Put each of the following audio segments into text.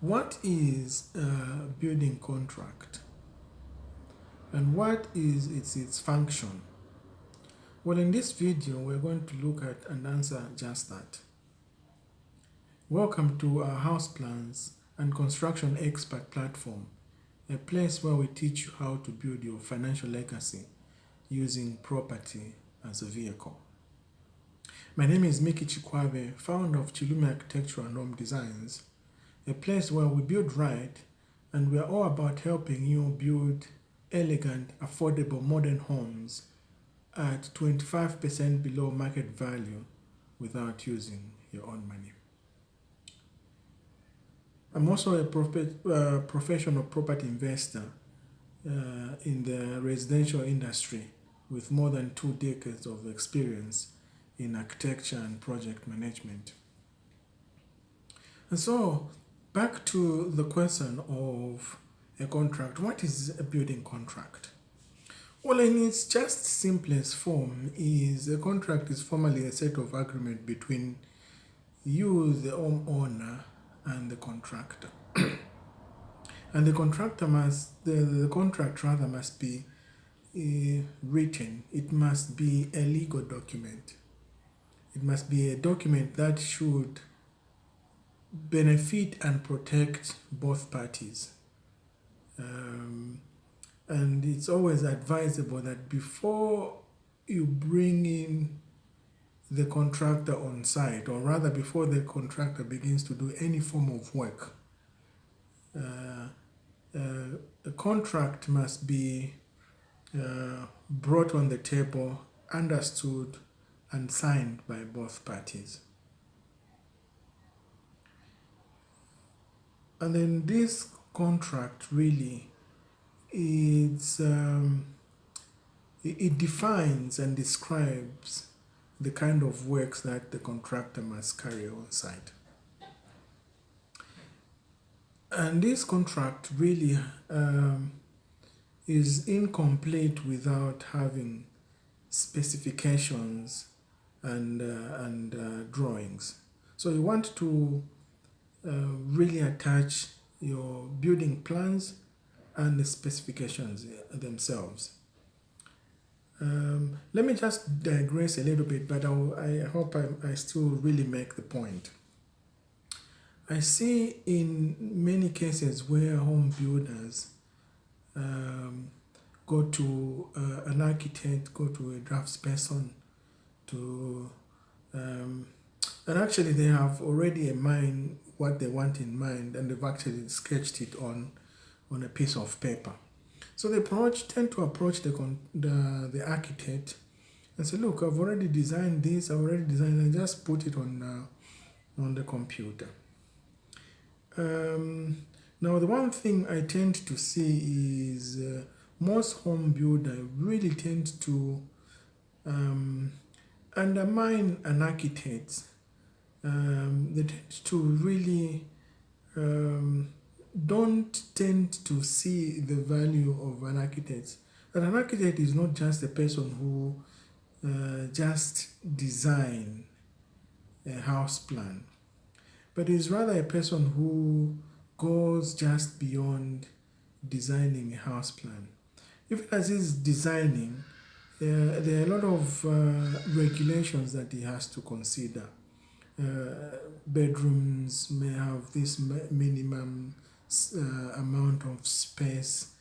What is a building contract and what is its function? Well, in this video, we're going to look at and answer just that. Welcome to our House Plans and Construction Expert platform, a place where we teach you how to build your financial legacy using property as a vehicle. My name is Chikwabe, founder of Chilumi Architects and Home Designs, a place where we build right, and we are all about helping you build elegant, affordable, modern homes at 25% below market value without using your own money. I'm also a professional property investor in the residential industry with more than 2 decades of experience in architecture and project management. And so, back to the question of a contract. What is a building contract? Well, in its just simplest form, is a contract is formally a set of agreement between you, the homeowner, and the contractor. And the contractor the contract rather must be written. It must be a legal document. It must be a document that should benefit and protect both parties. And it's always advisable that before you bring in the contractor on site, or rather before the contractor begins to do any form of work, a contract must be brought on the table, understood, and signed by both parties. And then this contract really it defines and describes the kind of works that the contractor must carry on site. And this contract really is incomplete without having specifications and drawings. So you want to really attach your building plans and the specifications themselves. Let me just digress a little bit, but I hope I still really make the point. I see in many cases where home builders go to an architect, go to a draftsperson, and actually they have already in mind what they want in mind, and they've actually sketched it on a piece of paper. So they tend to approach the architect and say, look, I've already designed this, and just put it on the computer. Now, the one thing I tend to see is most home builders really tend to undermine an architect. They tend to really don't tend to see the value of an architect. That an architect is not just a person who just design a house plan, but is rather a person who goes just beyond designing a house plan. Even as he's designing, there are a lot of regulations that he has to consider. Bedrooms may have this minimum amount of space,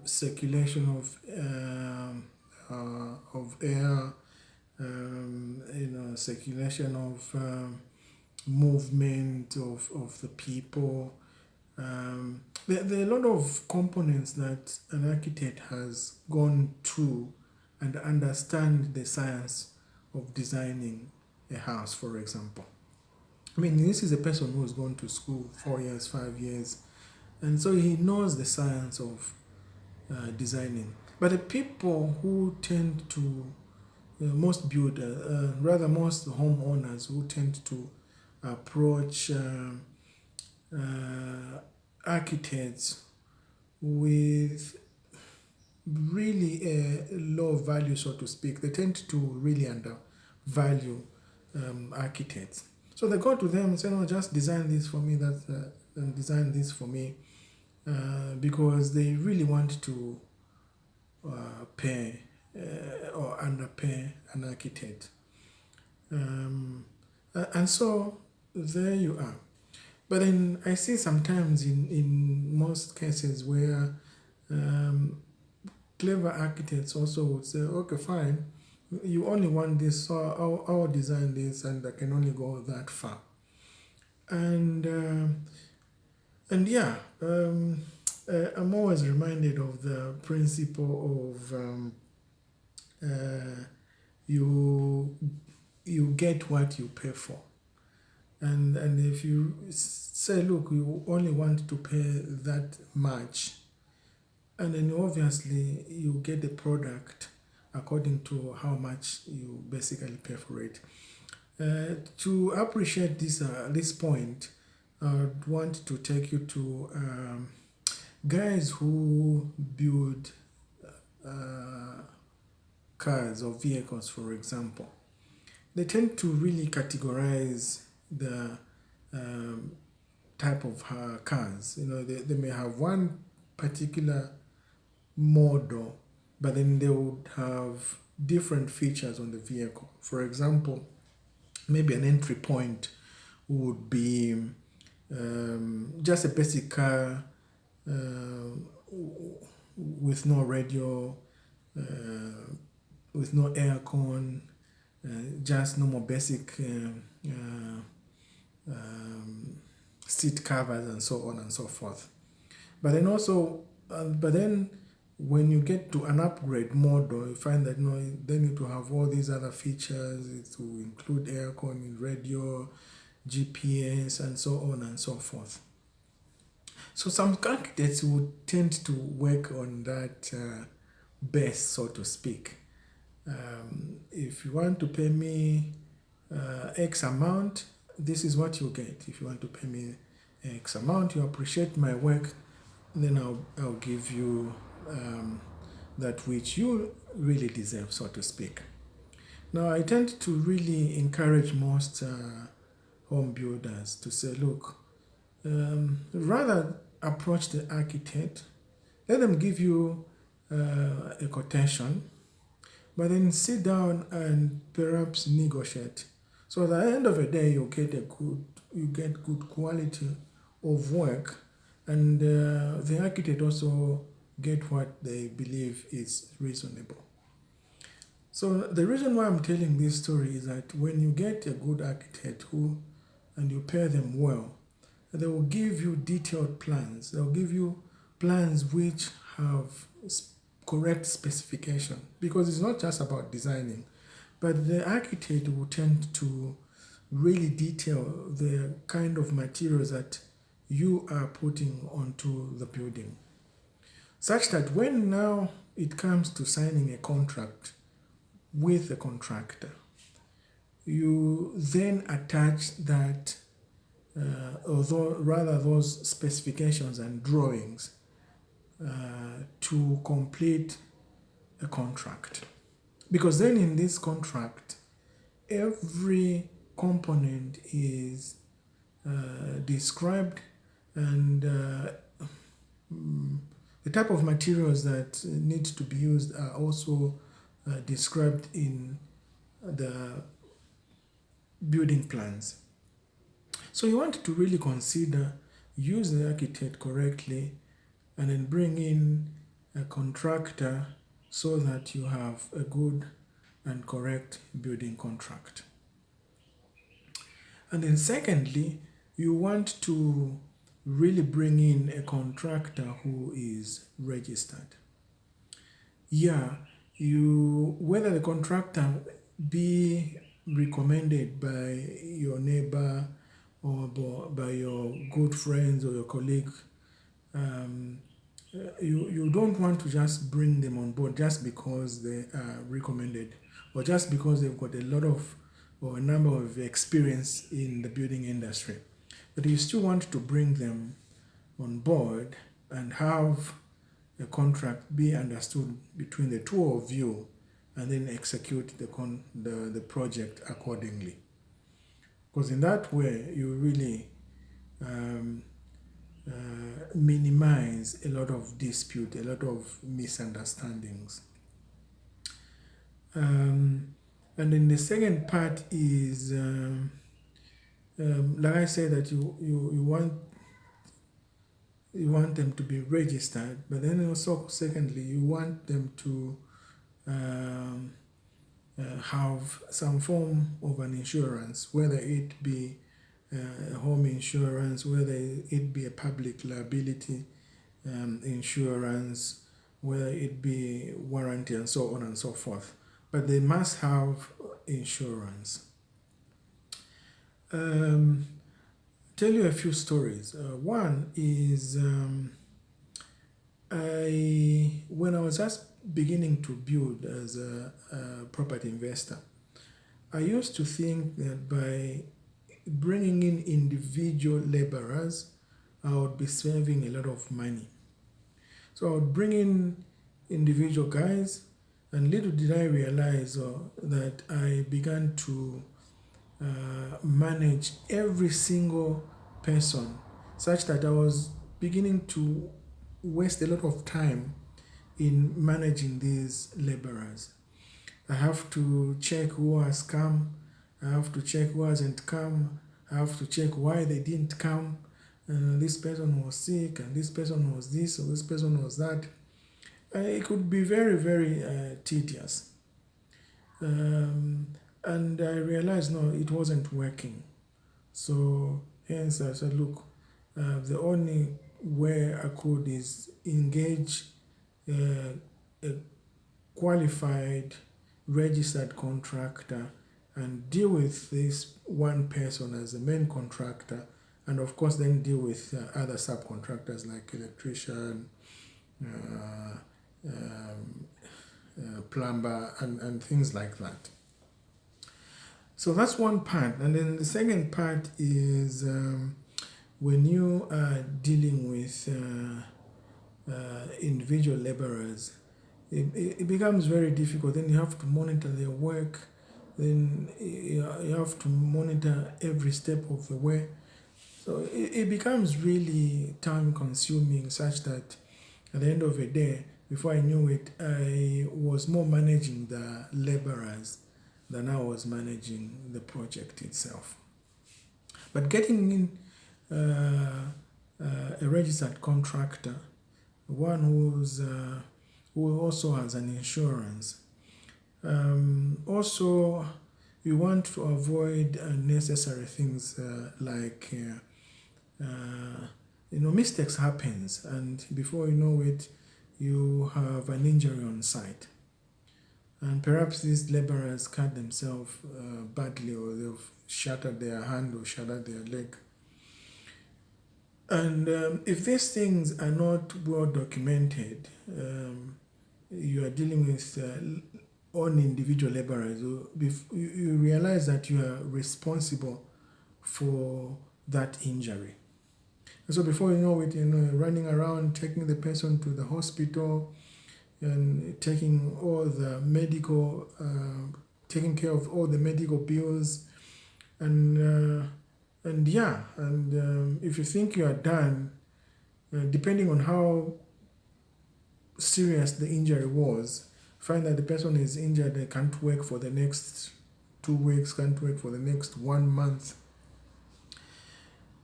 circulation of air, circulation of movement of the people. There are a lot of components that an architect has gone through and understand the science of designing a house, for example. I mean, this is a person who has gone to school 4 years, 5 years, and so he knows the science of designing. But the people who tend to, most homeowners who tend to approach architects with really a low value, so to speak, they tend to really undervalue architects. So they go to them and say, no, just design this for me, and design this for me, because they really want to pay or underpay an architect. And so there you are. But then I see sometimes in most cases where clever architects also would say, okay, fine, you only want this, so I'll design this, and I can only go that far. And yeah, I'm always reminded of the principle of you get what you pay for. And if you say, look, you only want to pay that much, and then obviously you get the product according to how much you basically pay for it. To appreciate this point, I would want to take you to guys who build cars or vehicles, for example. They tend to really categorize the type of cars. They may have one particular model, but then they would have different features on the vehicle. For example, maybe an entry point would be just a basic car with no radio, with no aircon, just normal basic seat covers and so on and so forth. But then when you get to an upgrade model, you find that they need to have all these other features to include aircon, radio, GPS, and so on and so forth. So some architects would tend to work on that base, so to speak. If you want to pay me X amount, this is what you get. If you want to pay me X amount, you appreciate my work, then I'll give you that which you really deserve, so to speak. Now, I tend to really encourage most home builders to say, look, rather approach the architect, let them give you a quotation, but then sit down and perhaps negotiate. So at the end of the day, you get good quality of work, and the architect also get what they believe is reasonable. So the reason why I'm telling this story is that when you get a good architect and you pay them well, they will give you detailed plans. They'll give you plans which have correct specification, because it's not just about designing, but the architect will tend to really detail the kind of materials that you are putting onto the building, such that when now it comes to signing a contract with a contractor, you then attach that those specifications and drawings to complete a contract. Because then in this contract, every component is described, and the type of materials that need to be used are also described in the building plans. So you want to really consider, use the architect correctly, and then bring in a contractor so that you have a good and correct building contract. And then secondly, you want to really bring in a contractor who is registered. Whether the contractor be recommended by your neighbor or by your good friends or your colleague, you don't want to just bring them on board just because they are recommended, or just because they've got a lot of or a number of experience in the building industry. But you still want to bring them on board and have a contract be understood between the two of you, and then execute the project accordingly. because in that way you really minimize a lot of dispute, a lot of misunderstandings. And then the second part is, like I said, that you want them to be registered, but then also secondly you want them to have some form of an insurance, whether it be home insurance, whether it be a public liability insurance, whether it be warranty, and so on and so forth. But they must have insurance. Tell you a few stories. One is when I was just beginning to build as a property investor, I used to think that by bringing in individual laborers, I would be saving a lot of money. So I would bring in individual guys, and little did I realize that I began to manage every single person, such that I was beginning to waste a lot of time in managing these laborers. I have to check who has come, I have to check who hasn't come, I have to check why they didn't come. This person was sick, and this person was this, or this person was that. It could be very, very tedious. And I realized, no, it wasn't working. So hence I said, look, the only way I could is engage a qualified registered contractor and deal with this one person as the main contractor, and of course then deal with other subcontractors like electrician, plumber, and things like that. So that's one part. And then the second part is when you are dealing with individual laborers, it becomes very difficult. Then you have to monitor their work, then you have to monitor every step of the way. So it becomes really time consuming, such that at the end of the day, before I knew it, I was more managing the laborers than I was managing the project itself. But getting in a registered contractor, one who also has an insurance. Also, you want to avoid unnecessary things like mistakes happens, and before you know it, you have an injury on site. And perhaps these laborers cut themselves badly, or they've shattered their hand or shattered their leg. And if these things are not well documented, you are dealing with only individual laborers, you realize that you are responsible for that injury. And so before you know it, running around, taking the person to the hospital, and taking care of all the medical bills, and if you think you are done, depending on how serious the injury was, find that the person is injured and can't work for the next 2 weeks, can't work for the next 1 month.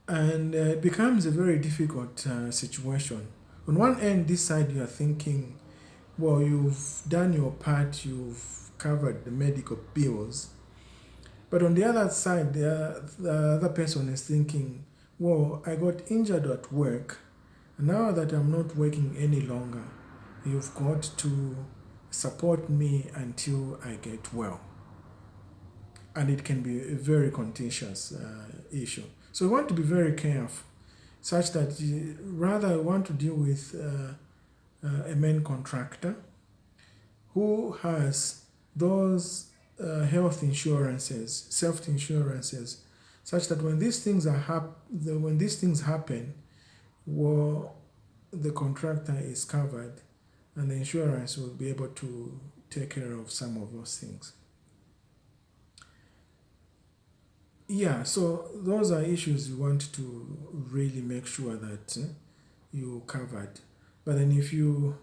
And it becomes a very difficult situation. On one end, this side, you are thinking, well, you've done your part, you've covered the medical bills. But on the other side, the other person is thinking, well, I got injured at work. Now that I'm not working any longer, you've got to support me until I get well. And it can be a very contentious issue. So you want to be very careful, such that you rather want to deal with a main contractor who has those health insurances, self-insurances, such that when these things happen, well, the contractor is covered, and the insurance will be able to take care of some of those things. Yeah, so those are issues you want to really make sure that you covered. But then if you,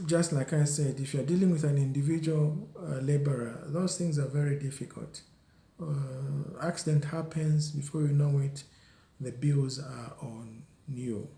just like I said, if you're dealing with an individual laborer, those things are very difficult. Accident happens, before you know it, the bills are on you.